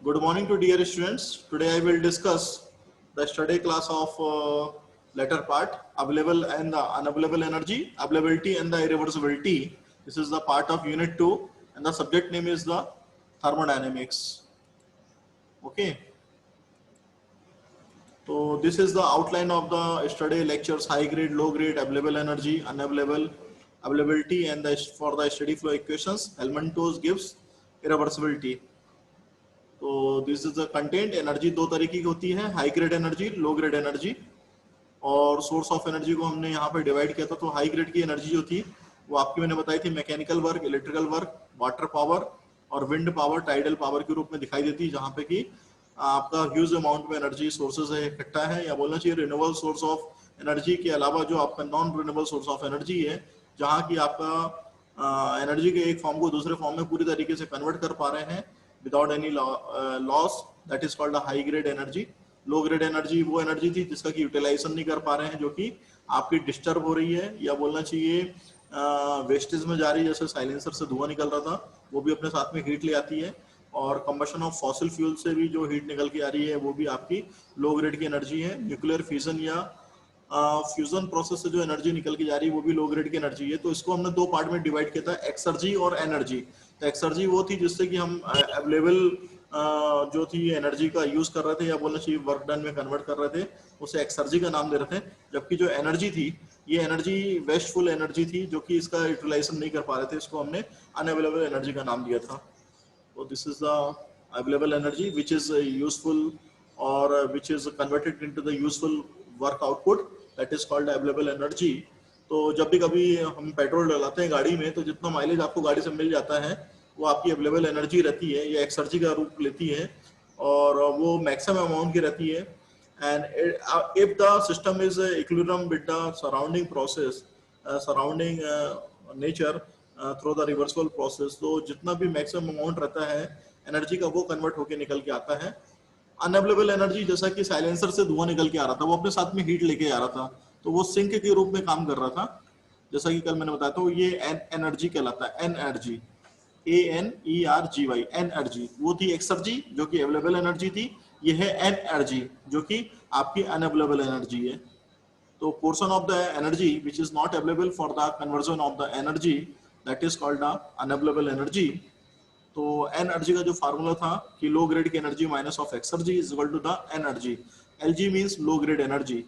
Good morning to dear students. Today I will discuss the study class of latter part, available and the unavailable energy, availability and the irreversibility. This is the part of unit 2 and the subject name is the thermodynamics. Okay. So this is the outline of the study lectures: high grade, low grade, available energy, unavailable, availability and the for the steady flow equations. Helmholtz gives irreversibility. तो this is the content. Energy दो तरीके की होती है, high grade energy, लो grade energy. और source of energy को हमने यहाँ पे डिवाइड किया था. तो हाई ग्रेड की एनर्जी जो थी वो आपकी मैंने बताई थी mechanical work, electrical work, water power और विंड पावर, टाइडल पावर के रूप में दिखाई देती है, जहाँ पे कि आपका ह्यूज अमाउंट में एनर्जी सोर्सेज है इकट्ठा है, या बोलना चाहिए रिन्यूएबल सोर्स ऑफ एनर्जी के अलावा जो आपका non renewable source of energy है, जहाँ की आपका एनर्जी के एक फॉर्म को दूसरे फॉर्म में पूरी तरीके से कन्वर्ट कर पा रहे हैं without any loss. That is called high grade energy. Low grade energy वो एनर्जी थी जिसका कि यूटिलाइजेशन नहीं कर पा रहे हैं, जो कि आपकी डिस्टर्ब हो रही है, या बोलना चाहिए वेस्टेज में जा रही है. जैसे साइलेंसर से धुआं निकल रहा था, वो भी अपने साथ में हीट ले आती है. और कंबशन ऑफ फॉसिल फ्यूल से भी जो हीट निकल के आ रही है वो भी आपकी लो ग्रेड की एनर्जी है. न्यूक्लियर फ्यूजन या फ्यूजन प्रोसेस से जो एनर्जी निकल के जा रही है वो भी लो ग्रेड की एनर्जी है. तो इसको हमने दो पार्ट में डिवाइड किया था, एक्सर्जी और एनर्जी. तो एक्सर्जी वो थी जिससे कि हम अवेलेबल जो थी एनर्जी का यूज कर रहे थे, या बोलना चाहिए वर्क डन में कन्वर्ट कर रहे थे, उसे एक्सर्जी का नाम दे रहे थे. जबकि जो एनर्जी थी ये एनर्जी वेस्टफुल एनर्जी थी, जो कि इसका यूटिलाइजेशन नहीं कर पा रहे थे, इसको हमने अनअवेलेबल एनर्जी का नाम दिया था. So this is the available energy which is useful or which is converted into the useful work output, that is called available energy. तो जब भी कभी हम पेट्रोल डलाते हैं गाड़ी में, तो जितना माइलेज आपको गाड़ी से मिल जाता है वो आपकी अवेलेबल एनर्जी रहती है, या एक्सर्जी का रूप लेती है, और वो मैक्सिमम अमाउंट की रहती है. And if the system is equilibrium with the surrounding process, surrounding nature through the reversal process, तो जितना भी मैक्सिमम अमाउंट रहता है एनर्जी का वो कन्वर्ट होके निकल के आता है. अनअवेलेबल एनर्जी, जैसा कि साइलेंसर से धुआं निकल के आ रहा था, वो अपने साथ में हीट लेके आ रहा था, तो वो सिंक के रूप में काम कर रहा था, जैसा कि कल मैंने बताया. तो ये एनर्जी कहलाता है, एनर्जी, ANERGY, एनर्जी. वो थी एक्सर्जी जो कि अवेलेबल एनर्जी थी. ये है एनर्जी जो कि आपकी अनअवेलेबल एनर्जी है. तो portion of the energy which is not available for the conversion of the energy, that is called the unavailable energy. तो एनर्जी का जो फार्मूला था कि लो ग्रेड की energy minus of exergy is equal to the energy. LG means low grade energy.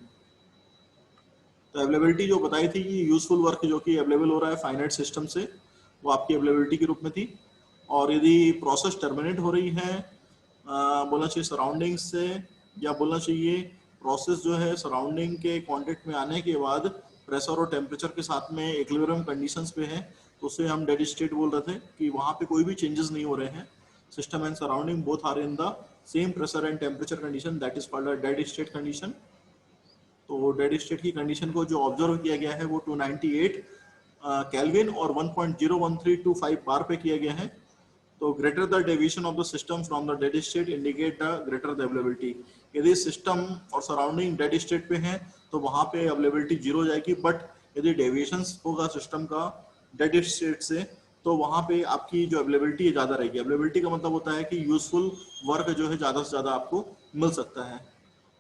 तो availability जो बताई थी कि यूजफुल वर्क जो कि अवेलेबल हो रहा है फाइनाइट सिस्टम से, वो आपकी अवेलेबिलिटी के रूप में थी. और यदि प्रोसेस टर्मिनेट हो रही है बोलना चाहिए सराउंडिंग से, या बोलना चाहिए प्रोसेस जो है सराउंडिंग के कांटेक्ट में आने के बाद प्रेशर और टेम्परेचर के साथ में इक्विलिब्रियम कंडीशंस पे है, तो उसे हम डेड स्टेट बोल रहे थे कि वहाँ पे कोई भी चेंजेस नहीं हो रहे हैं. System and surrounding both are in the same pressure and temperature condition, that is called a dead state condition. तो डेड स्टेट की कंडीशन को जो ऑब्जर्व किया गया है वो 298 केल्विन और 1.01325 बार पे किया गया है. तो greater the deviation of the system from the dead state indicate the greater the availability. यदि सिस्टम और सराउंडिंग डेड स्टेट पे है तो वहां पे अवेलेबिलिटी जीरो हो जाएगी. बट यदि डेविएशन होगा सिस्टम का डेड स्टेट से, तो वहां पे आपकी जो अवेलेबिलिटी है ज्यादा रहेगी. अवेलेबिलिटी का मतलब होता है कि यूजफुल वर्क जो है ज्यादा से ज्यादा आपको मिल सकता है.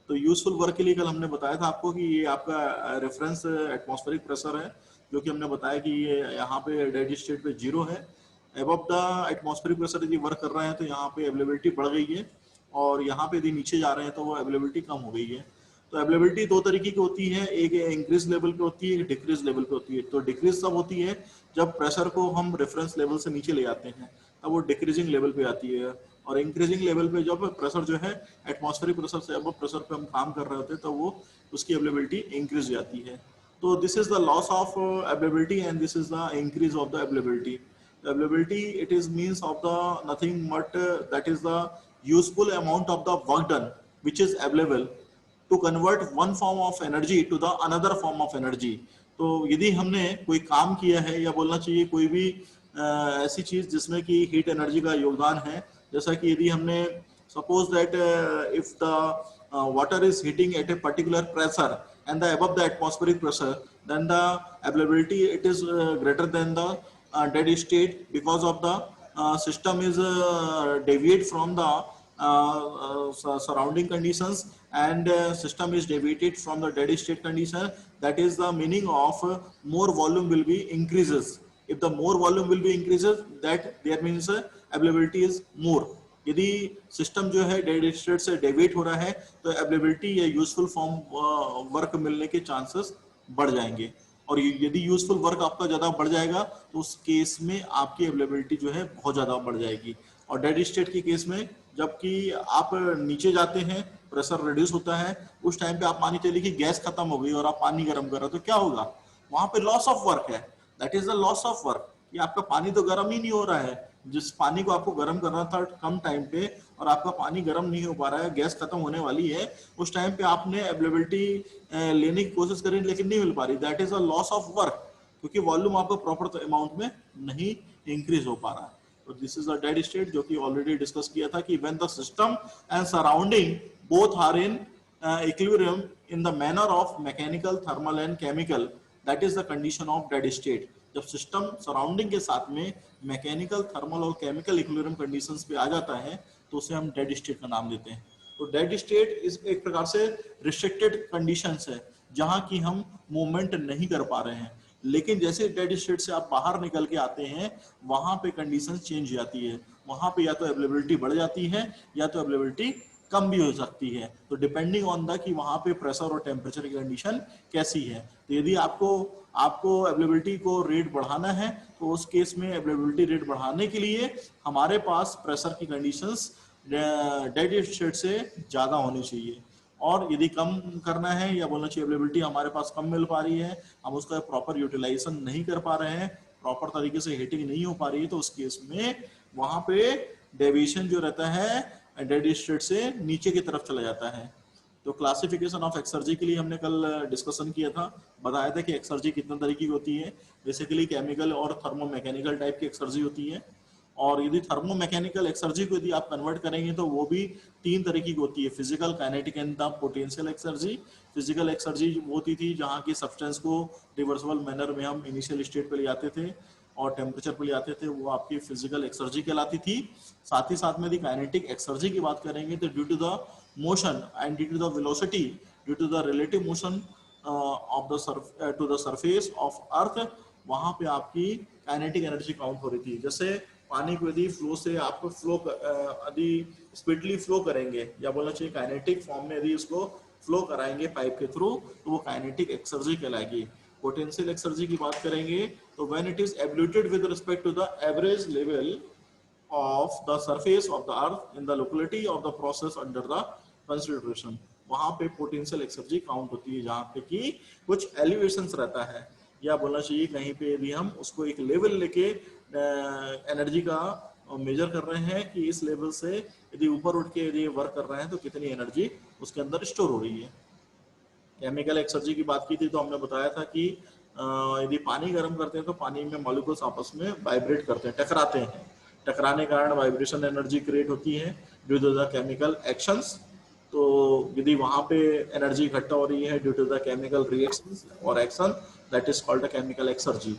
तो यूजफुल वर्क के लिए कल हमने बताया था आपको कि ये आपका रेफरेंस एटमॉस्फेरिक प्रेशर है, जो कि हमने बताया कि ये यहाँ पे डेड स्टेट पे जीरो है. अबव द एटमॉस्फेरिक प्रेशर यदि वर्क कर रहे हैं तो यहाँ पे अवेलेबिलिटी बढ़ गई है, और यहाँ पे यदि नीचे जा रहे हैं तो वो अवेलेबिलिटी कम हो गई है. तो अवेलेबिलिटी दो तरीके की होती है, एक इंक्रीज लेवल पे होती है, एक डिक्रीज लेवल पे होती है. तो डिक्रीज तब होती है जब प्रेशर को हम रेफरेंस लेवल से नीचे ले जाते हैं, तब वो डिक्रीजिंग लेवल पे आती है. और इंक्रीजिंग लेवल पे जब प्रेशर जो है एटमॉस्फेरिक प्रेशर से अब प्रेशर पे हम काम कर रहे होते हैं, तो वो उसकी अवेलेबिलिटी इंक्रीज हो जाती है. तो this is the loss of availability and this is the increase of the availability. Availability it is means of the nothing but that is the useful amount of the work done which is available to convert one form of energy to the another form of energy. तो यदि हमने कोई काम किया है, या बोलना चाहिए कोई भी ऐसी चीज जिसमें कि हीट एनर्जी का योगदान है, जैसा कि यदि हमने suppose that if the water is heating at a particular pressure and the above the atmospheric pressure, then the availability it is greater than the dead state, because of the system is deviate from the surrounding conditions, and system is deviated from the dead state condition, that is the meaning of more volume will be increases. If the more volume will be increases, that there means availability is more. यदि system जो है dead state से deviate हो रहा है तो availability या useful form work मिलने के चांसेस बढ़ जाएंगे, और यदि यूजफुल वर्क आपका ज्यादा बढ़ जाएगा तो उस केस में आपकी अवेलेबिलिटी जो है बहुत ज्यादा बढ़ जाएगी। और डेड स्टेट के केस में जबकि आप नीचे जाते हैं, प्रेशर रिड्यूस होता है, उस टाइम पे आप मान के चलिए कि गैस खत्म हो गई और आप पानी गर्म कर रहे हो तो क्या होगा, वहां पे लॉस ऑफ वर्क है, that is the loss of work. कि आपका पानी तो गर्म ही नहीं हो रहा है, जिस पानी को आपको गर्म करना था कम टाइम पे और आपका पानी गर्म नहीं हो पा रहा है, गैस खत्म होने वाली है, उस टाइम पे आपने अवेलेबिलिटी लेने की कोशिश करी लेकिन नहीं मिल पा रही, that is a loss of work, क्योंकि वॉल्यूम आपको प्रॉपर अमाउंट में नहीं इंक्रीज हो पा रहा है। तो this is a dead state, जो कि ऑलरेडी डिस्कस किया था कि when the system and surrounding both are in equilibrium in the manner of mechanical, thermal and chemical, that is the condition of dead state. जब system surrounding के साथ में mechanical, thermal और केमिकल इक्विलिब्रियम कंडीशंस पे आ जाता है तो उसे हम डेड स्टेट का नाम देते हैं। तो डेड स्टेट इस एक प्रकार से रिस्ट्रिक्टेड कंडीशंस है जहां की हम मूवमेंट नहीं कर पा रहे हैं, लेकिन जैसे डेड स्टेट से आप बाहर निकल के आते हैं वहां पे कंडीशन चेंज हो जाती है, वहां पे या तो अवेलेबिलिटी बढ़ जाती है या तो अवेलेबिलिटी कम भी हो सकती है, तो डिपेंडिंग ऑन द कि वहां पे प्रेशर और टेम्परेचर की कंडीशन कैसी है। तो यदि आपको अवेलेबिलिटी को रेट बढ़ाना है तो उस केस में अवेलेबिलिटी रेट बढ़ाने के लिए हमारे पास प्रेशर की कंडीशंस डेड स्टेट से ज्यादा होनी चाहिए, और यदि कम करना है या बोलना चाहिए अवेलेबिलिटी हमारे पास कम मिल पा रही है, हम उसका प्रॉपर यूटिलाइजेशन नहीं कर पा रहे हैं, प्रॉपर तरीके से हीटिंग नहीं हो पा रही है, तो उस केस में वहां पे डेविएशन जो रहता है डेड स्टेट से नीचे की तरफ चला जाता है। तो क्लासिफिकेशन ऑफ एक्सर्जी के लिए हमने कल डिस्कशन किया था, बताया था कि एक्सर्जी कितने तरीके की होती है, बेसिकली केमिकल और थर्मोमैकेनिकल टाइप की एक्सर्जी होती है, और यदि थर्मोमैकेनिकल एक्सर्जी को यदि आप कन्वर्ट करेंगे तो वो भी 3 तरीके की होती है, physical, kinetic and the potential exergy. Physical exergy वो होती थी जहाँ की सब्सटेंस को रिवर्सिबल मैनर में हम इनिशियल स्टेट पे ले आते थे और टेम्परेचर पे ले आते थे, वो आपकी फिजिकल एक्सर्जी कहलाती थी। साथ ही साथ में यदि काइनेटिक एक्सर्जी की बात करेंगे तो due to the motion and due to the velocity, due to the relative motion of the to the surface of earth, वहां पे आपकी काइनेटिक एनर्जी काउंट हो रही थी। जैसे पानी को यदि फ्लो से आपको यदि स्पीडली फ्लो करेंगे या बोलना चाहिए काइनेटिक फॉर्म में यदि इसको फ्लो कराएंगे पाइप के थ्रू तो वो काइनेटिक एक्सर्जी कहलाएगी। पोटेंशियल एक्सर्जी की बात करेंगे तो when it is evaluated with respect to the average level of the surface of the earth in the locality of the process under the consideration, वहां पे पोटेंशियल एक्सर्जी काउंट होती है, जहां पे कि कुछ एलिवेशंस रहता है या बोलना चाहिए कहीं पे यदि हम उसको एक लेवल लेके एनर्जी का मेजर कर रहे हैं कि इस लेवल से यदि ऊपर उठ के यदि वर्क कर रहे हैं तो कितनी एनर्जी उसके अंदर स्टोर हो रही है। केमिकल एक्सर्जी की बात की थी तो हमने बताया था कि यदि पानी गर्म करते हैं तो पानी में मॉलिक्यूल्स आपस में वाइब्रेट करते हैं, टकराते हैं, टकराने के कारण वाइब्रेशन एनर्जी क्रिएट होती है due to the chemical actions. तो यदि वहां पे एनर्जी इकट्ठा हो रही है due to the chemical reactions और action, that is called the chemical exergy.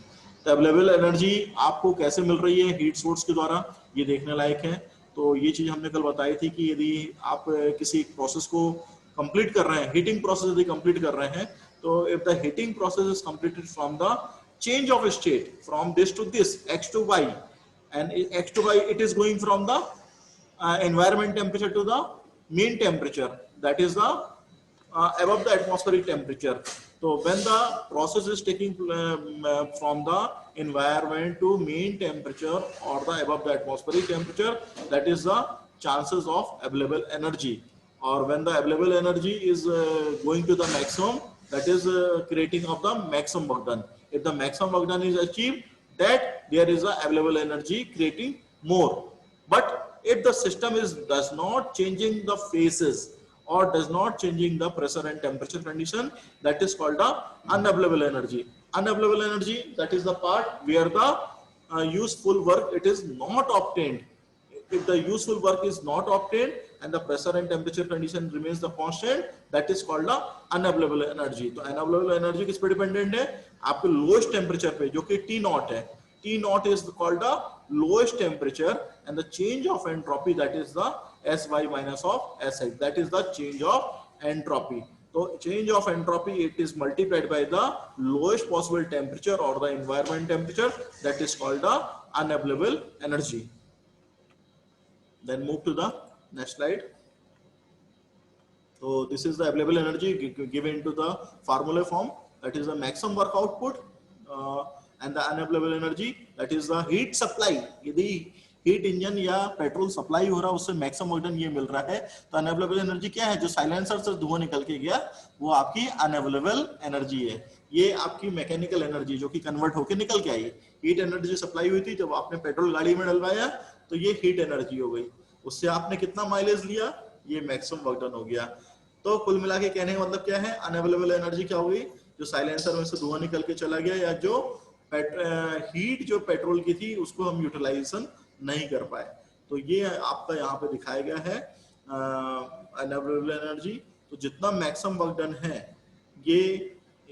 तो अवेलेबल एनर्जी आपको कैसे मिल रही है, हीट सोर्स के द्वारा, ये देखने लायक है। तो ये चीज हमने कल बताई थी कि यदि आप किसी प्रोसेस को कंप्लीट कर रहे हैं, हीटिंग प्रोसेस यदि कंप्लीट कर रहे हैं, तो if the heating process is completed from the change of state from this to this, x to y, and x to y it is going from the environment temperature to the mean temperature, that is the above the atmospheric temperature. So when the process is taking from the environment to mean temperature or the above the atmospheric temperature, that is the chances of available energy. Or when the available energy is going to the maximum, that is creating of the maximum work done. If the maximum work done is achieved, that there is a available energy creating more. But if the system does not changing the phases or does not changing the pressure and temperature condition, that is called the unavailable energy. Unavailable energy, that is the part where the useful work it is not obtained. If the useful work is not obtained and the pressure and temperature condition remains the constant, that is called the unavailable energy. तो unavailable energy किस पे dependent है, आपके lowest temperature पे, जो कि T naught है. T naught is called the lowest temperature and the change of entropy, that is the SY minus of SH. That is the change of entropy. So change of entropy, it is multiplied by the lowest possible temperature or the environment temperature, that is called the unavailable energy. Then move to the next slide. So this is the available energy given to the formula form, that is the maximum work output, and the unavailable energy, that is the heat supply. यदि heat engine या petrol supply हो रहा है उससे maximum work done ये मिल रहा है, तो अनअवेलेबल एनर्जी क्या है, जो साइलेंसर से धुआं निकल के गया वो आपकी अनअवेलेबल एनर्जी है। ये आपकी मैकेनिकल एनर्जी जो कि कन्वर्ट होकर निकल के आई। हीट एनर्जी सप्लाई हुई थी जब आपने पेट्रोल गाड़ी में डलवाया तो ये हीट एनर्जी हो गई, उससे आपने कितना माइलेज लिया, ये मैक्सिमम वर्क डन हो गया। तो कुल मिला के कहने का मतलब क्या है, अनअवेलेबल एनर्जी क्या होगी, जो साइलेंसर में से धुआं निकल के चला गया या जो हीट जो पेट्रोल की थी उसको हम यूटिलाइजेशन नहीं कर पाए। तो ये आपका यहाँ पे दिखाया गया है अनअवेलेबल एनर्जी। तो जितना मैक्सिमम वर्क डन है ये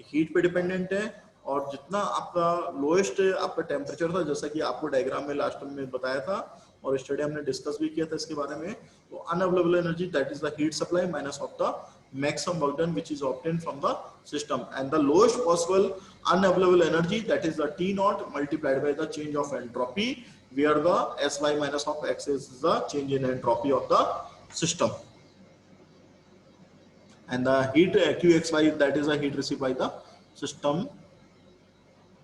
हीट पे डिपेंडेंट है, और जितना आपका लोएस्ट आपका टेम्परेचर था, जैसा कि आपको डायग्राम में लास्ट में बताया था और स्टडी हमने डिस्कस भी किया था इसके बारे में, तो unavailable energy that is the heat supply minus of the maximum work done which is obtained from the system, and the lowest possible unavailable energy, that is the T naught multiplied by the change of entropy, where the SY minus of X is the change in entropy of the system, and the heat QXY, that is the heat received by the system.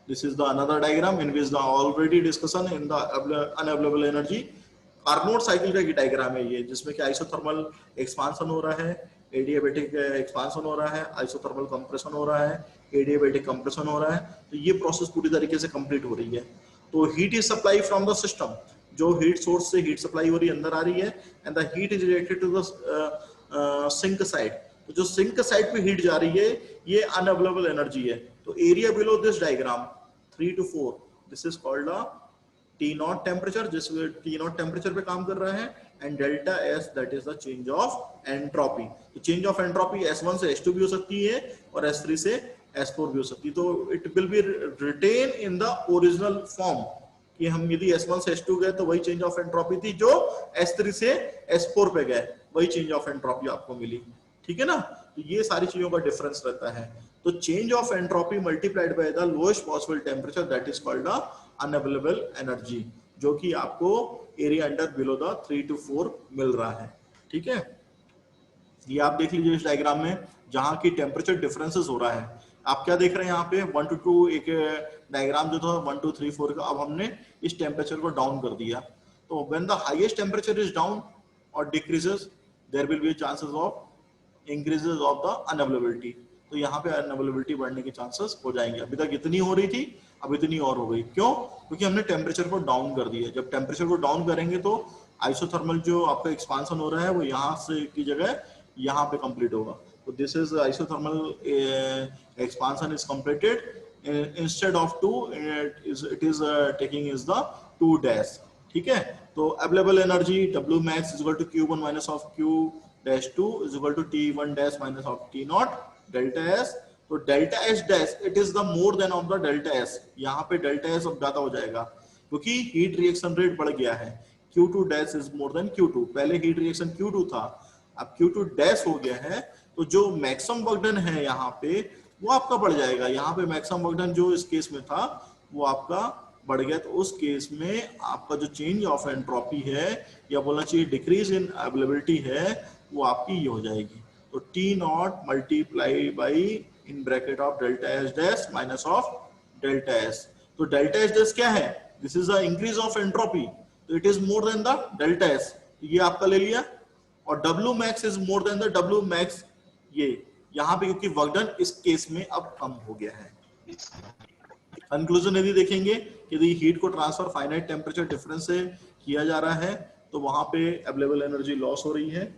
This is the another diagram in which the already discussion in the unavailable energy. Carnot cycle का diagram है ये, जिसमें कि isothermal expansion हो रहा है, adiabatic expansion हो रहा है, आइसोथर्मल कंप्रेशन हो रहा है, एडियाबैटिक कंप्रेशन हो रहा है। तो ये प्रोसेस पूरी तरीके से कंप्लीट हो रही है। तो heat is supply from the system, जो हीट सोर्स से हीट सप्लाई हो रही है अंदर आ रही है, and the heat is related to the sink side. तो जो सिंक साइड पे हीट जा रही है ये अनअवेलेबल एनर्जी है। तो area below this diagram 3 to 4, this is called the T not temperature, जिस T नॉट टेम्परेचर पे काम कर रहा है, and delta S that is the change of entropy. तो चेंज ऑफ एंट्रोपी S1 से S2 भी हो सकती है और S3 से S4 भी हो सकती है। तो it will be written in the original form, कि हम यदि S1 से S2 गए तो वही चेंज ऑफ एंट्रोपी थी, जो S3 से S4 पे गए वही चेंज ऑफ एंट्रोपी आपको मिली। ठीक है ना, तो ये सारी चीजों का डिफरेंस रहता है। तो change of entropy multiplied by the lowest possible temperature, that is called the unavailable energy, जो कि आपको area under below the 3 to 4 मिल रहा है। ठीक है, ये आप देख लीजिए इस डायग्राम में, जहां की टेम्परेचर डिफरेंसेस हो रहा है। आप क्या देख रहे हैं यहाँ पे 1 to 2, एक डायग्राम जो था 1 2 3 4 का, अब हमने इस टेम्परेचर को डाउन कर दिया। तो when the highest temperature is down और decreases, there will be chances of increases of the unavailability. तो यहाँ पे अनअवेलेबिलिटी बढ़ने के चांसेस हो जाएंगे। अभी तक इतनी हो रही थी, अब इतनी और हो गई। क्यों? क्योंकि हमने टेम्परेचर को डाउन कर दिया। जब टेम्परेचर को डाउन करेंगे तो आइसोथर्मल जो आपका एक्सपांशन हो रहा है वो यहाँ से की जगह यहाँ पे कंप्लीट होगा। तो this is isothermal expansion is completed, instead of 2 it is taking is the 2 dash. ठीक है, तो available energy W max is equal to Q1 minus of Q-2 is equal to T1 dash minus of T naught delta S। तो delta S dash it is the more than of the delta S। यहाँ पे delta S अब ज्यादा हो जाएगा क्योंकि heat reaction rate बढ़ गया है। Q2 dash is more then Q2, पहले हीट रिएक्शन Q2 था, अब Q2 डैश हो गया है। तो जो मैक्सिमम वर्क डन है यहाँ पे वो आपका बढ़ जाएगा। यहाँ पे मैक्सिमम वर्क डन जो इस केस में था वो आपका बढ़ गया। तो उस केस में आपका जो चेंज ऑफ एंट्रोपी है, या बोलना चाहिए डिक्रीज इन अवेलेबिलिटी है, वो आपकी ये हो जाएगी। तो T not multiply by in bracket of delta S dash minus of delta S। तो डेल्टा S डैश क्या है? This is the increase of entropy, तो it is more than the delta S। ये आपका ले लिया, और W max is more than the W max, ये यहाँ पे क्योंकि वर्क डन इस केस में अब कम हो गया है। कंक्लूजन यदि देखेंगे कि यदि हीट को ट्रांसफर फाइनाइट टेम्परेचर डिफरेंस से किया जा रहा है तो वहां पे अवेलेबल एनर्जी लॉस हो रही है,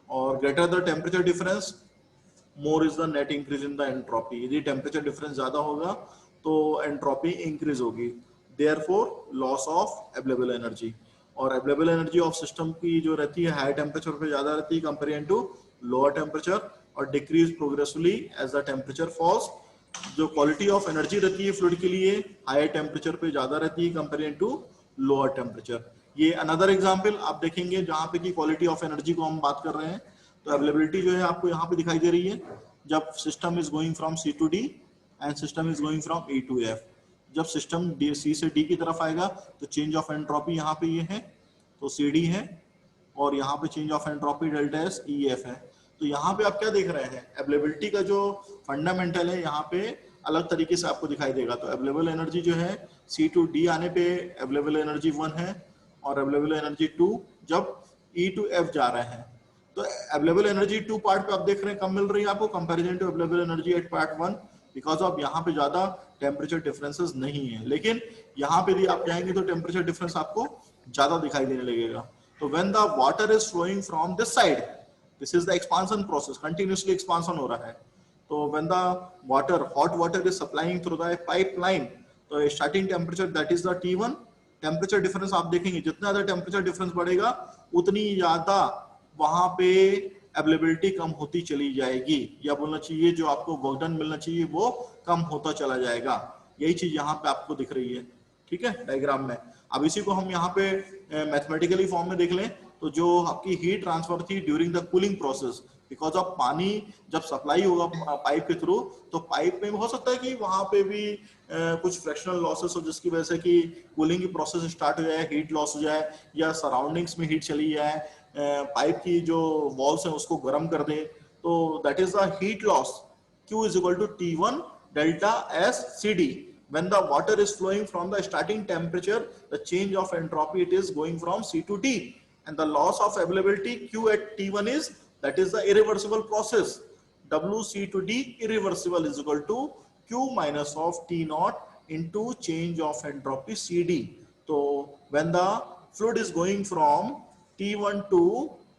और greater the temperature difference more is the net increase in the entropy. यदि टेम्परेचर डिफरेंस ज्यादा होगा तो एंट्रोपी इंक्रीज होगी, therefore loss of available energy. और अवेलेबल एनर्जी ऑफ सिस्टम की जो रहती है हाई टेम्परेचर पे ज्यादा रहती है कंपेरिजन टू लोअर टेम्परेचर, और decrease progressively as the temperature falls. जो क्वालिटी ऑफ एनर्जी रहती है फ्लूइड के लिए हाई टेम्परेचर पे ज्यादा रहती है कंपेरिजन टू लोअर टेम्परेचर। ये अनदर एग्जांपल आप देखेंगे जहां पे कि क्वालिटी ऑफ एनर्जी को हम बात कर रहे हैं, तो अवेलेबिलिटी जो है आपको यहाँ पे दिखाई दे रही है जब system is going from C to D and system is going from A to F. जब सिस्टम सी से डी की तरफ आएगा तो चेंज ऑफ एंट्रोपी यहाँ पे ये है, तो सी डी है, और यहाँ पे change of entropy delta S E F है। तो यहाँ पे आप क्या देख रहे हैं, अवेलेबिलिटी का जो फंडामेंटल है यहाँ पे अलग तरीके से आपको दिखाई देगा। तो अवेलेबल एनर्जी जो है सी टू डी आने पे अवेलेबल एनर्जी 1 है, और अवेलेबल एनर्जी 2 जब ई टू एफ जा रहे हैं। तो अवेलेबल एनर्जी 2 पार्ट पे आप देख रहे हैं कम मिल रही है आपको comparison to available energy at part 1, because of यहाँ पे ज्यादा टेम्परेचर डिफरेंसेस नहीं है। लेकिन यहाँ पे भी आप जाएंगे तो टेम्परेचर डिफरेंस आपको ज्यादा दिखाई देने लगेगा। तो when the water is flowing from this side, this is the expansion process, continuously expansion हो रहा है। तो when the water, hot water is supplying through the pipeline, तो starting temperature that is the T1। Temperature difference आप देखेंगे जितना ज्यादा temperature difference बढ़ेगा उतनी ज्यादा वहां पे अवेलेबिलिटी कम होती चली जाएगी, या बोलना चाहिए जो आपको वर्क डन मिलना चाहिए वो कम होता चला जाएगा। यही चीज यहाँ पे आपको दिख रही है, ठीक है, डायग्राम में। अब इसी को हम यहाँ पे मैथमेटिकली फॉर्म में देख लें तो जो आपकी हीट ट्रांसफर थी during the cooling process, because of पानी जब सप्लाई होगा पाइप के थ्रू तो पाइप में हो सकता है कि वहां पे भी कुछ फ्रैक्शनल लॉसेस हो जिसकी वजह से कि कूलिंग की प्रोसेस स्टार्ट हो जाए, हीट लॉस हो जाए, या सराउंडिंग्स में हीट चली जाए, पाइप की जो वॉल्स हैं उसको गर्म कर दे। तो that is the heat loss. Q is equal to T1 delta S CD. When the water is flowing from the starting temperature, the change of entropy it is going from C to D, and the loss of availability Q at T1 is, that is the irreversible process. WC to D irreversible is equal to Q minus of T naught into change of entropy CD. So when the fluid is going from T1 to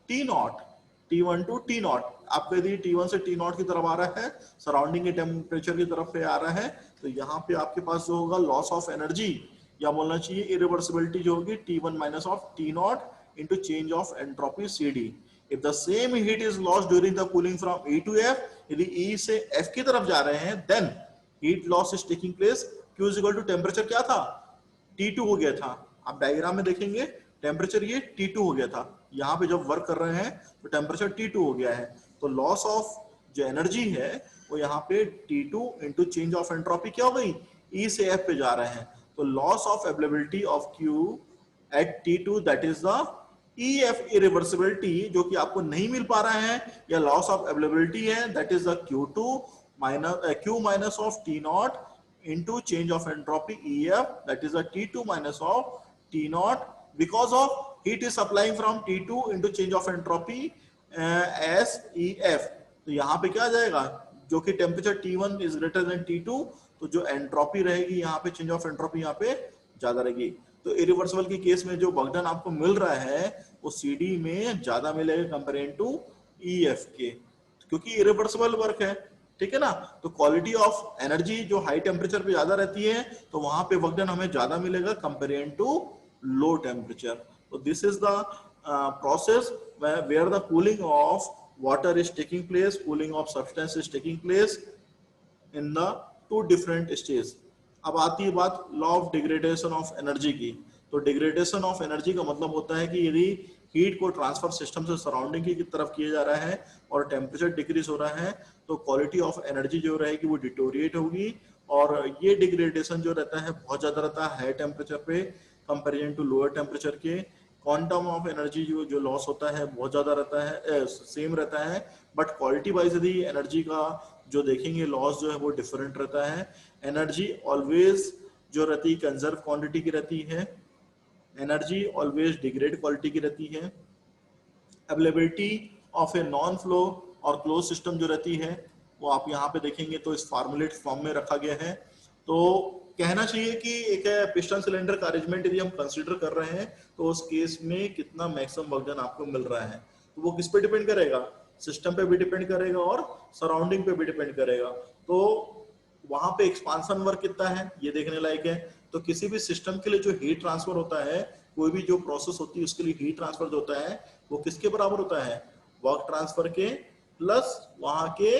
T naught, T1 to T naught, आपको यदि T1 से T naught की तरफ आ रहा है, surrounding के temperature की तरफ पे आ रहा है, तो यहाँ पे आपके पास जो होगा लॉस ऑफ एनर्जी, या बोलना चाहिए इरिवर्सिबिलिटी जो होगी T1 minus of T naught into change of entropy CD. If the same heat is lost during the cooling from E to F, यदि E से F की तरफ जा रहे हैं, then heat loss is taking place. Q is equal to temperature क्या था, T2 हो गया था। आप डायग्राम में देखेंगे टेम्परेचर ये T2 हो गया था, यहाँ पे जब वर्क कर रहे हैं तो टेम्परेचर T2 हो गया है। तो लॉस ऑफ जो एनर्जी है वो यहाँ पे T2 into change of entropy क्या हो गई, E से F पे जा रहे हैं। तो loss of availability of Q at T2 that is the EF irreversibility, जो कि आपको नहीं मिल पा रहा है, या लॉस ऑफ अवेलेबिलिटी है, that is the Q2 minus Q minus of T naught into change of entropy EF, that is the T2 minus of T naught, because of heat is supplying from T2 into change of entropy SEF। तो यहाँ पे क्या आ जाएगा, जो कि temperature T1 is greater than T2, तो जो entropy रहेगी यहाँ पे, चेंज ऑफ एंट्रोपी यहाँ पे ज्यादा रहेगी। तो इरिवर्सिबल के केस में जो वर्क डन आपको मिल रहा है वो CD में ज्यादा मिलेगा कंपेयर टू EF के, क्योंकि इरिवर्सिबल वर्क है, ठीक है ना। तो क्वालिटी ऑफ एनर्जी जो हाई टेम्परेचर पे ज्यादा रहती है तो वहां पे वर्क डन हमें ज्यादा मिलेगा कंपेयर टू लो टेम्परेचर। तो this is the process where the cooling of water is taking place, cooling of substance is taking place in the two different stage. अब आती है बात law of degradation of energy की। तो degradation of energy का मतलब होता है कि यदि हीट को ट्रांसफर सिस्टम से सराउंडिंग की तरफ किया जा रहा है और टेम्परेचर डिक्रीज हो रहा है तो क्वालिटी ऑफ एनर्जी जो रहेगी वो डिटोरिएट होगी, और ये डिग्रेडेशन जो रहता है बहुत ज्यादा रहता है हाई टेम्परेचर पे कंपेरिजन टू लोअर टेम्परेचर के। क्वांटम ऑफ एनर्जी जो लॉस होता है बहुत ज्यादा रहता है, सेम रहता है, बट क्वालिटी वाइज यदि एनर्जी का जो देखेंगे लॉस जो है वो डिफरेंट रहता है। एनर्जी ऑलवेज जो रहती है कंजर्व क्वांटिटी की रहती है, एनर्जी ऑलवेज डिग्रेड क्वालिटी की रहती है। Availability of a non flow और क्लोज सिस्टम जो रहती है वो आप यहाँ पे देखेंगे तो इस फार्मूलेट फॉर्म में रखा गया है। तो कहना चाहिए कि एक पिस्टन सिलेंडर का अरेंजमेंट यदि हम कंसीडर कर रहे हैं तो उस केस में कितना मैक्सिमम वर्क डन आपको मिल रहा है, तो वो किस पे डिपेंड करेगा, सिस्टम पे भी डिपेंड करेगा और सराउंडिंग पे भी डिपेंड करेगा। तो वहां पे एक्सपांशन वर्क कितना है ये देखने लायक है। तो किसी भी सिस्टम के लिए जो हीट ट्रांसफर होता है, कोई भी जो प्रोसेस होती है उसके लिए हीट ट्रांसफर जो होता है वो किसके बराबर होता है, वर्क ट्रांसफर के प्लस वहां के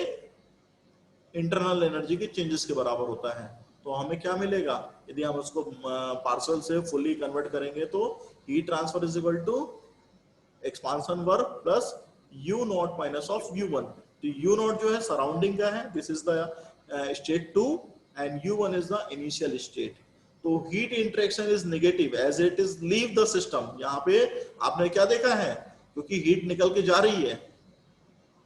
इंटरनल एनर्जी के चेंजेस के बराबर होता है। तो हमें क्या मिलेगा, यदि हम उसको पार्सल से फुली कन्वर्ट करेंगे तो heat transfer is equal to expansion work plus U not minus of U one. तो यू नॉट जो है सराउंडिंग का है, this is the state 2 and U one is the initial state. तो heat interaction is negative as it is leave the system. यहाँ पे आपने क्या देखा है, क्योंकि हीट निकल के जा रही है,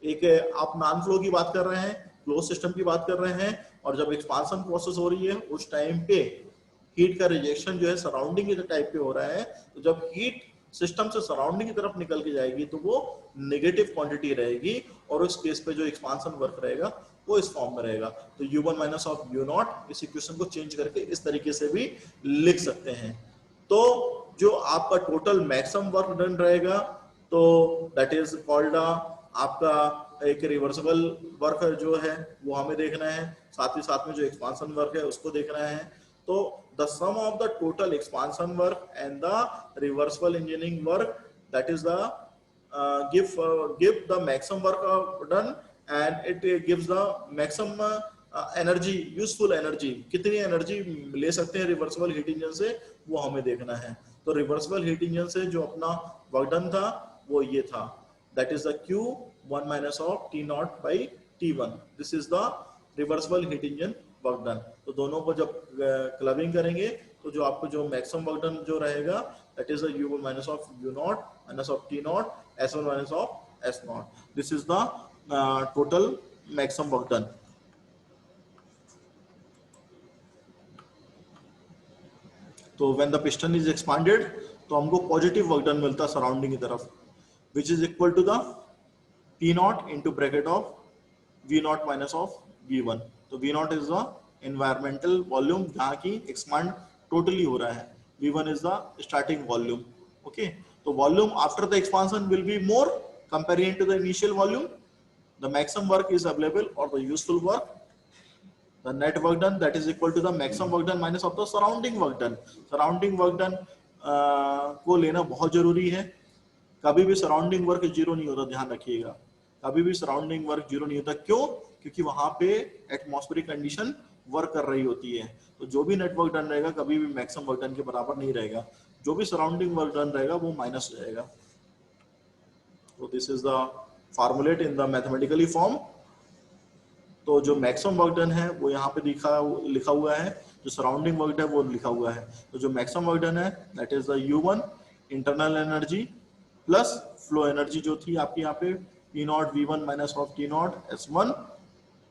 एक आप नॉन फ्लो की बात कर रहे हैं, क्लोज सिस्टम की बात कर रहे हैं, और जब एक्सपांशन प्रोसेस हो रही है उस टाइम पे हीट का रिजेक्शन जो है सराउंडिंग के टाइप पे हो रहा है। तो जब हीट सिस्टम से सराउंडिंग की तरफ निकल के जाएगी तो वो नेगेटिव क्वांटिटी रहेगी, और उस केस पे जो एक्सपांशन वर्क रहेगा वो इस फॉर्म में रहेगा। तो u1 minus of u not, इस इक्वेशन को चेंज करके इस तरीके से भी लिख सकते हैं। तो जो आपका टोटल मैक्सिमम वर्क डन रहेगा तो दैट इज कॉल्ड आपका एक रिवर्सिबल वर्क जो है वो हमें देखना है, साथ ही साथ में जो एक्सपांशन वर्क है उसको देखना है। तो the sum of the total expansion work and the reversible engineering work, that is the give the maximum work done, and it gives the maximum energy, useful energy, कितनी एनर्जी ले सकते हैं reversible heat engine से वो हमें देखना है। तो रिवर्सिबल हीट इंजन से जो अपना वर्क डन था वो ये था, that is the Q1 minus of T naught by T1, this is the reversible heat engine work done. तो दोनों को जब क्लबिंग करेंगे तो जो आपको जो मैक्सिमम वर्क डन जो रहेगा that is the u1 minus of u not minus of t not s1 minus of s not, this is the total maximum work done. तो when the piston is expanded तो हमको positive work done मिलता है surrounding की तरफ, which is equal to the p not into bracket of v not minus of v1। तो V not is the environmental volume जहाँ की एक्सपांड टोटली हो रहा है, V1 is the starting volume. Okay, तो volume after the expansion will be more comparing to the initial volume, the maximum work is available और the useful work, the net work done that is equal to the maximum work done minus of the surrounding work done. Surrounding work done को लेना बहुत जरूरी है, कभी भी surrounding work zero नहीं होता, ध्यान रखिएगा, कभी भी सराउंडिंग वर्क जीरो नहीं होता। क्यों? क्योंकि वहां पे एटमॉस्फेरिक कंडीशन वर्क कर रही होती है। तो जो भी नेटवर्क डन रहेगा कभी भी मैक्सिमम वर्क डन के बराबर नहीं रहेगा, जो भी सराउंडिंग वर्क डन रहेगा वो माइनस रहेगा। तो this is the formulate in the mathematically form. तो जो मैक्सिमम वर्क डन है वो यहाँ पे लिखा हुआ है, जो सराउंडिंग वर्क है वो लिखा हुआ है। तो जो मैक्सिमम वर्क डन है that is the u1 internal energy plus flow energy जो थी आपकी यहाँ पे P not V1 minus of T not S1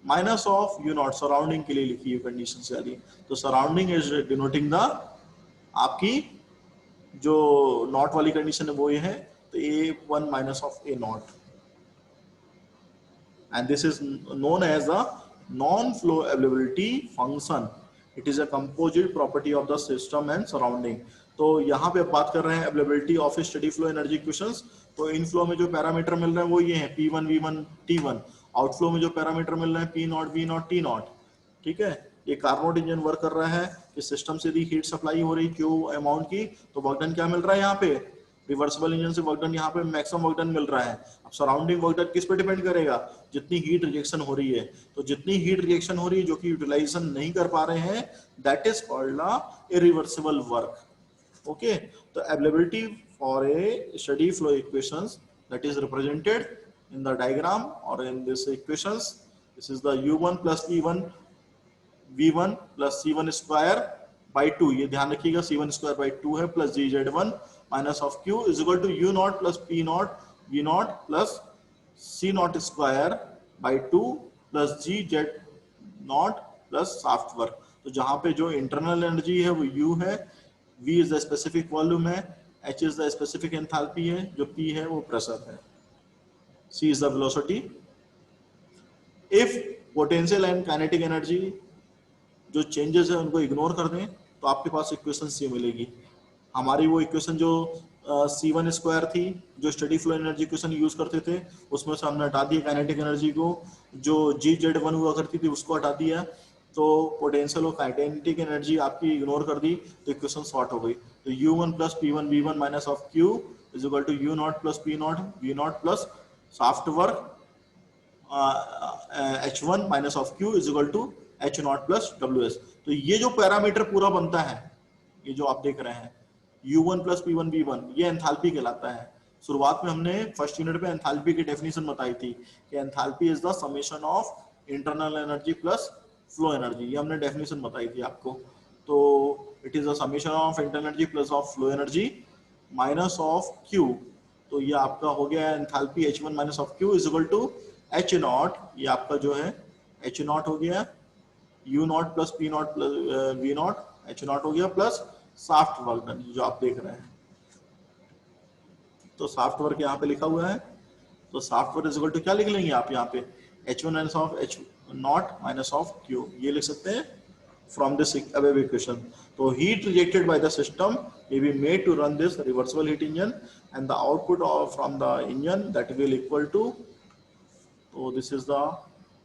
minus of U not, surrounding के लिए लिखी है कंडीशन से वाली। तो सराउंडिंग इज डिनोटिंग द आपकी जो नॉट वाली कंडीशन है वो ये है, तो A1 minus of A naught, and this is known as the non flow availability function, it is a composite property of the system and surrounding. तो यहाँ पे बात कर रहे हैं availability of steady flow energy equations. तो inflow में जो पैरामीटर मिल रहे हैं वो ये हैं P1 V1 T1, आउटफ्लो में जो पैरामीटर मिल रहे हैं P naught V not T not. ठीक है, ये कार्नोट इंजन वर्क कर रहा है कि सिस्टम से यदि हीट सप्लाई हो रही Q अमाउंट की तो वर्क डन क्या मिल रहा है यहाँ पे, रिवर्सिबल इंजन से वर्क डन यहाँ पे मैक्सिमम वर्क डन मिल रहा है। अब सराउंडिंग वर्क डन किस पे डिपेंड करेगा, जितनी हीट रिजेक्शन हो रही है। तो जितनी हीट रिजेक्शन हो रही है जो कि यूटिलाइजेशन नहीं कर पा रहे हैं that is called irreversible work. Okay, the availability for a steady flow equations that is represented in the diagram or in this equations, this is the u1 plus p1 v1 plus c1 square by 2, ये ध्यान रखिएगा c1 square by 2 है, plus gz1 minus of q is equal to u naught plus p naught v naught plus c naught square by 2 plus gz naught plus shaft work। तो जहाँ पे जो internal energy है वो u है, V is the specific volume है, H is the specific enthalpy है, जो P है वो प्रेशर है, C is the velocity। If potential and kinetic energy जो changes है उनको इग्नोर कर दें तो आपके पास इक्वेशन C मिलेगी। हमारी वो इक्वेशन जो C1 स्क्वायर थी जो steady flow energy equation use करते थे उसमें से हमने हटा दिया काइनेटिक एनर्जी को, जो GZ1 हुआ करती थी उसको हटा दिया, तो पोटेंशियल और काइनेटिक एनर्जी आपकी इग्नोर कर दी तो इक्वेशन शॉर्ट हो गई। तो u1 plus p1 v1 minus of q is equal to u naught plus p naught v naught plus shaft work h1 minus of q is equal to h naught plus ws। तो ये जो parameter पूरा बनता है, ये जो आप देख रहे हैं U1 प्लस P1 V1, ये एंथैल्पी कहलाता है। शुरुआत में हमने फर्स्ट यूनिट में एंथैल्पी की डेफिनेशन बताई थी कि enthalpy is the summation of internal energy plus flow energy, ये हमने डेफिनेशन बताई थी आपको। तो it is the summation of internal energy plus of flow energy minus of Q। तो ये आपका हो गया enthalpy H1 minus of Q is equal to H naught, ये आपका जो है H नॉट हो गया, U naught plus P not plus V not, H naught हो गया प्लस शाफ्ट वर्क डन जो आप देख रहे हैं। तो शाफ्ट वर्क यहाँ पे लिखा हुआ है, तो shaft work is equal to क्या लिख लेंगे आप यहाँ पे H1 minus of H naught minus of Q, ये लिख सकते हैं from this above equation. So heat rejected by the system may be made to run this reversible heat engine, and the output of from the engine that will equal to, so this is the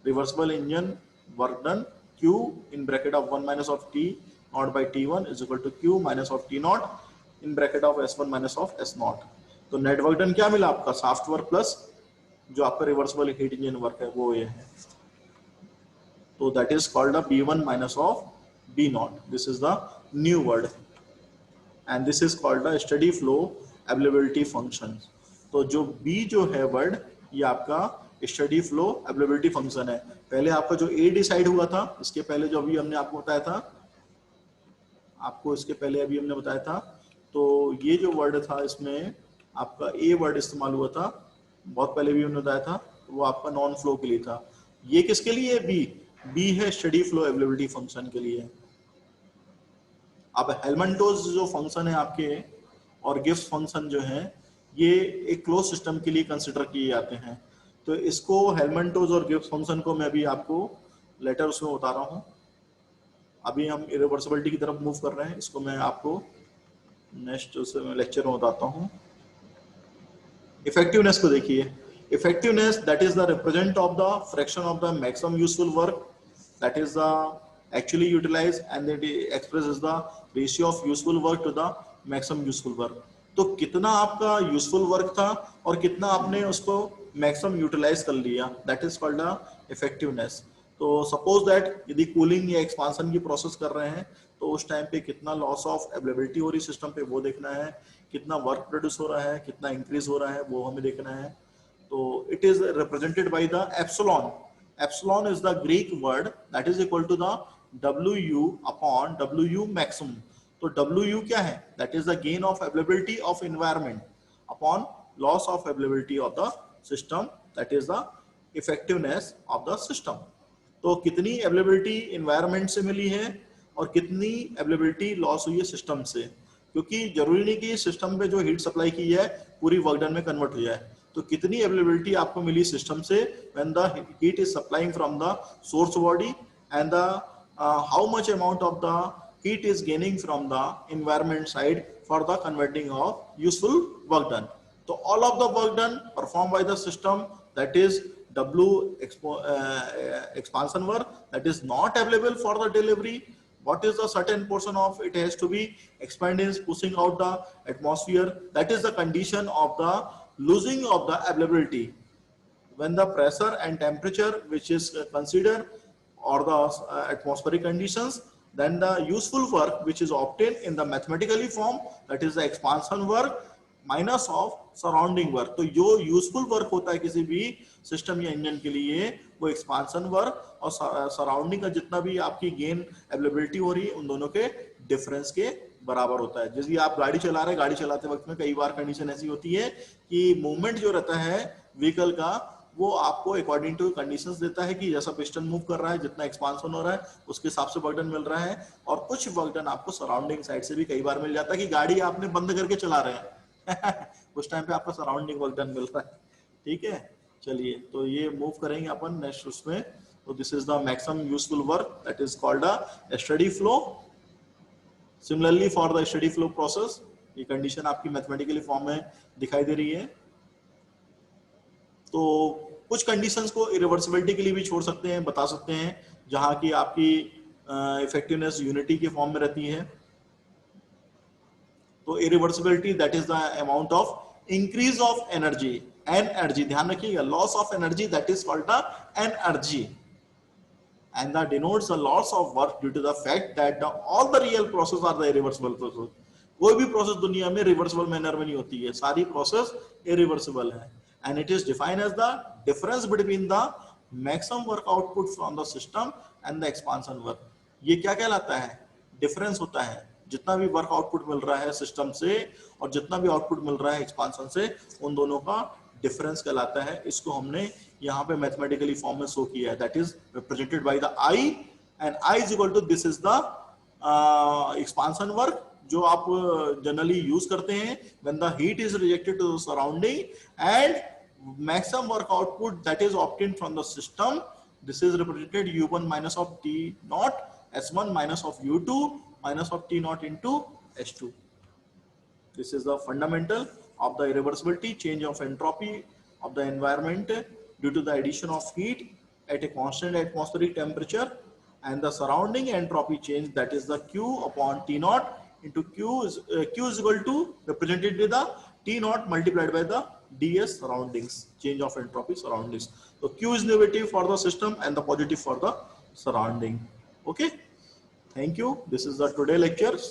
reversible engine work done, Q in bracket of 1 minus of T naught by T1 is equal to Q minus of T naught in bracket of S1 minus of S naught. तो net work done क्या मिला आपका, shaft work plus जो आपका reversible heat engine work है वो ये है। So that is called a B1 minus of B naught. This is the new word, and this is called the steady flow availability function. तो जो B जो है वर्ड, ये आपका स्टडी फ्लो अवेलेबिलिटी फंक्शन है। पहले आपका जो A डिसाइड हुआ था, इसके पहले जो अभी हमने आपको बताया था, आपको इसके पहले अभी हमने बताया था, तो ये जो वर्ड था इसमें आपका A वर्ड इस्तेमाल हुआ था, बहुत पहले भी हमने बताया था, वो आपका नॉन फ्लो के लिए था। ये किसके लिए है, बी है स्टडी फ्लो अवेलेबिलिटी फंक्शन के लिए। अब हेल्मनटोज जो फंक्शन है आपके और गिब्स फंक्शन जो है, ये एक क्लोज सिस्टम के लिए कंसिडर किए जाते हैं। तो इसको हेल्मनटोज और गिब्स फंक्शन को मैं अभी आपको लेटर उसमें बता रहा हूँ। अभी हम इरिवर्सिबिलिटी की तरफ मूव कर रहे हैं, इसको मैं आपको नेक्स्ट लेक्चर में बताता हूँ। इफेक्टिवनेस को देखिए, effectiveness that is the represent of the fraction of the maximum useful work that is the actually utilized, and that expresses the ratio of useful work to the maximum useful work। तो कितना आपका useful work था और कितना आपने उसको maximum utilise कर लिया, that is called the effectiveness. तो सपोज दैट यदि कूलिंग या एक्सपांसन की प्रोसेस कर रहे हैं तो उस टाइम पे कितना लॉस ऑफ अवेलेबिलिटी हो रही सिस्टम पे वो देखना है, कितना वर्क प्रोड्यूस हो रहा है, कितना इंक्रीज हो रहा है वो हमें देखना है। तो it is represented by the epsilon. Epsilon is the Greek word that is equal to the WU upon WU maximum. तो WU क्या है, that is the gain of availability of environment upon loss of availability of the system, that is the effectiveness of the system। तो कितनी availability environment से मिली है और कितनी availability loss हुई है सिस्टम से, क्योंकि जरूरी नहीं कि सिस्टम पे जो हीट सप्लाई की है पूरी वर्क डन में कन्वर्ट हो जाए। तो कितनी अवेलेबिलिटी आपको मिली सिस्टम से when the heat is supplying from the source body, and the how much amount of the heat is gaining from the environment side for the converting of useful work done. तो all of the work done perform by the system, that is W expansion work that is not available for the delivery, what is the certain portion of it has to be expanded, pushing out the atmosphere, that is the condition of the losing of the availability when the pressure and temperature which is considered or the atmospheric conditions, then the useful work which is obtained in the mathematically form, that is the expansion work minus of surrounding work. तो जो useful work होता है किसी भी system या engine के लिए वो एक्सपांशन वर्क और सराउंडिंग का जितना भी आपकी गेन अवेलेबिलिटी हो रही है उन दोनों के डिफरेंस के बराबर होता है। जैसे आप गाड़ी चला रहे हैं, गाड़ी चलाते वक्त में कई बार कंडीशन ऐसी होती है कि मूवमेंट जो रहता है व्हीकल का वो आपको अकॉर्डिंग टू कंडीशंस देता है कि जैसा पिस्टन मूव कर रहा है, जितना एक्सपांशन हो रहा है उसके हिसाब से वर्क डन मिल रहा है। और कुछ वर्क डन आपको सराउंडिंग साइड से भी कई बार मिल जाता है कि गाड़ी आपने बंद करके चला रहे हैं उस टाइम पे आपका सराउंडिंग वर्क डन मिल रहा है। ठीक है, चलिए तो ये मूव करेंगे अपन नेक्स्ट उसमें। तो this is the maximum useful work that is called a steady flow. Similarly for the steady flow process ये कंडीशन आपकी मैथमेटिकली फॉर्म में दिखाई दे रही है। तो कुछ कंडीशंस को इरिवर्सिबिलिटी के लिए भी छोड़ सकते हैं, बता सकते हैं, जहां की आपकी इफेक्टिवनेस यूनिटी के फॉर्म में रहती है। तो irreversibility that is the amount of increase of energy, energy ध्यान रखिएगा, loss of energy that is called the energy, and that denotes the loss of work due to the fact that all the real process are the irreversible process. कोई भी process दुनिया में reversible manner में नहीं होती है, सारी process irreversible है. And it is defined as the difference between the maximum work output from the system and the expansion work. ये क्या कहलाता है? डिफरेंस होता है. जितना भी वर्क आउटपुट मिल रहा है सिस्टम से और जितना भी आउटपुट मिल रहा है एक्सपांशन से, उन दोनों का डिफरेंस कहलाता है. इसको हमने यहाँ पे मैथमेटिकली फॉर्म में शो किया है. That is represented by the I, and I is equal to this is the expansion work जो आप जनरली यूज करते हैं when the heat is rejected to the surrounding, and maximum work output that is obtained from the system. This is represented u1 minus of t naught s1 minus of u2 minus of t naught into s2. This is the fundamental of the irreversibility change of entropy of the environment due to the addition of heat at a constant atmospheric temperature, and the surrounding entropy change, that is the q upon t naught into q is equal to represented with the t naught multiplied by the ds surroundings, change of entropy surroundings. So q is negative for the system and the positive for the surrounding. Okay, thank you. This is the today lectures.